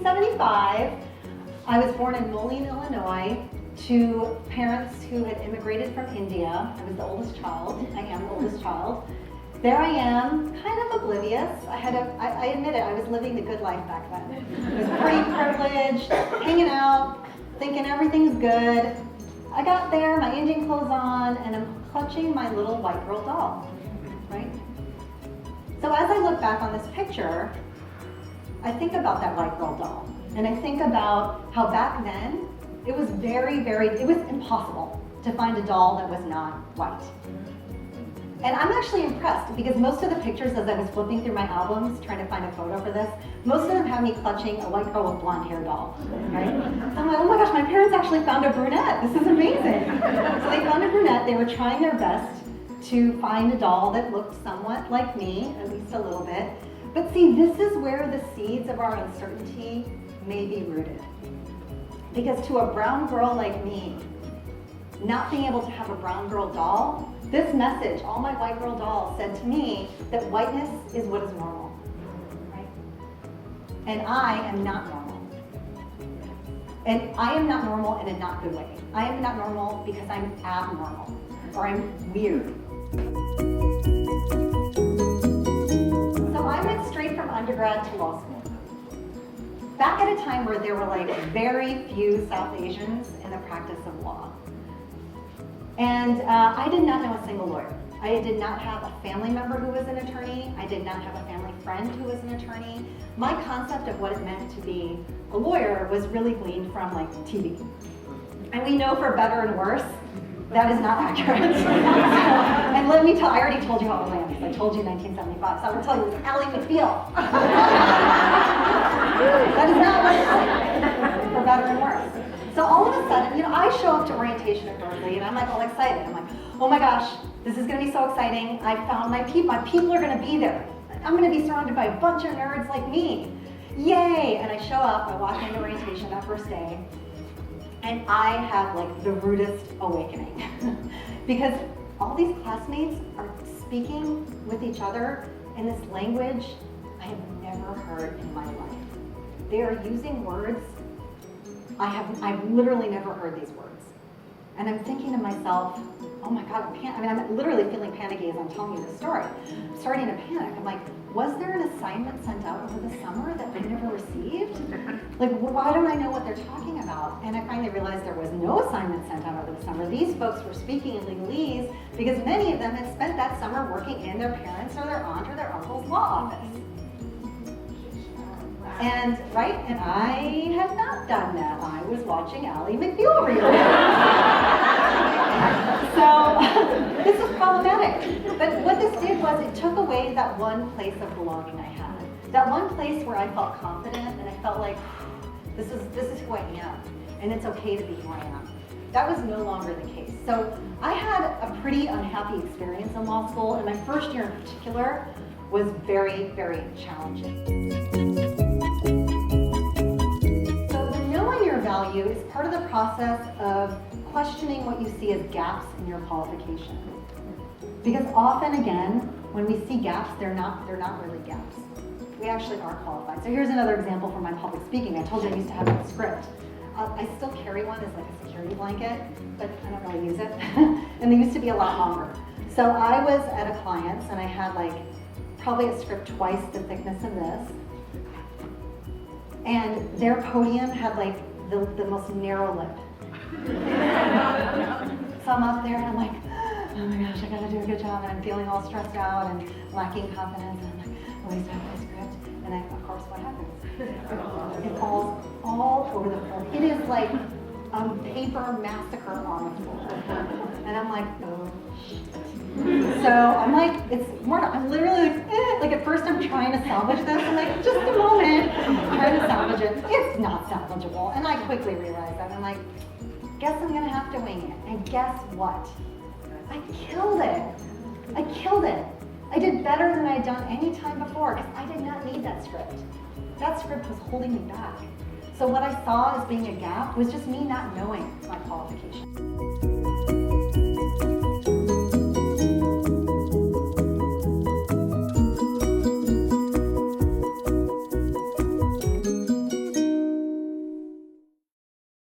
1975, I was born in Moline, Illinois, to parents who had immigrated from India. I was the oldest child. I am the oldest child. There I am, kind of oblivious. I admit it, I was living the good life back then. I was pretty privileged, hanging out, thinking everything's good. I got there, my Indian clothes on, and I'm clutching my little white girl doll, right? So as I look back on this picture, I think about that white girl doll. And I think about how back then, it was it was impossible to find a doll that was not white. And I'm actually impressed because most of the pictures as I was flipping through my albums, trying to find a photo for this, most of them have me clutching a white girl with blonde hair doll, right? So I'm like, oh my gosh, my parents actually found a brunette. This is amazing. So they found a brunette. They were trying their best to find a doll that looked somewhat like me, at least a little bit. But see, this is where the seeds of our uncertainty may be rooted. Because to a brown girl like me, not being able to have a brown girl doll, this message, all my white girl dolls, said to me that whiteness is what is normal, right? And I am not normal. And I am not normal in a not good way. I am not normal because I'm abnormal, or I'm weird. So I went straight from undergrad to law school. Back at a time where there were like very few South Asians in the practice of law. And I did not know a single lawyer. I did not have a family member who was an attorney. I did not have a family friend who was an attorney. My concept of what it meant to be a lawyer was really gleaned from like TV. And we know for better and worse, that is not accurate. And let me tell, I already told you how old I am, because I told you 1975, so I'm going to tell you, it's Ally McBeal. That is not what it's like, for better and worse. So all of a sudden, I show up to orientation at Berkeley, and I'm like all excited. I'm like, oh my gosh, this is going to be so exciting. I found my people. My people are going to be there. I'm going to be surrounded by a bunch of nerds like me. Yay! And I show up. I walk into orientation that first day, and I have like the rudest awakening because all these classmates are speaking with each other in this language I have never heard in my life. They are using words I've literally never heard these words. And I'm thinking to myself, oh my God, I'm literally feeling panicky as I'm telling you this story. I'm starting to panic. I'm like, was there an assignment sent out over the summer that I never received? Like, why don't I know what they're talking about? And I finally realized there was no assignment sent out over the summer. These folks were speaking in legalese because many of them had spent that summer working in their parents' or their aunt or their uncle's law office. And, right, and I had not done that. I was watching Ally McBeal reruns. So, this is problematic. But what this did was it took away that one place of belonging I had. That one place where I felt confident and I felt like, this is who I am. And it's okay to be who I am. That was no longer the case. So, I had a pretty unhappy experience in law school, and my first year in particular was very, very challenging. Value is part of the process of questioning what you see as gaps in your qualification. Because often, again, when we see gaps, they're not really gaps. We actually are qualified. So here's another example from my public speaking. I told you I used to have a script. I still carry one as like a security blanket, but I don't really use it. And they used to be a lot longer. So I was at a client's and I had like probably a script twice the thickness of this. And their podium had like the most narrow lip. So I'm up there and I'm like, oh my gosh, I gotta do a good job, and I'm feeling all stressed out and lacking confidence, and I'm like, at least I have my script. And then, of course, what happens? It falls all over the floor. It is like a paper massacre on the floor. And I'm like, oh shit. So I'm like, I'm literally like at first I'm trying to salvage this. I'm like, just a moment. I'm trying to salvage it. It's not salvageable. And I quickly realized that. I'm like, guess I'm gonna have to wing it. And guess what? I killed it. I killed it. I did better than I had done any time before because I did not need that script. That script was holding me back. So what I saw as being a gap was just me not knowing my qualifications.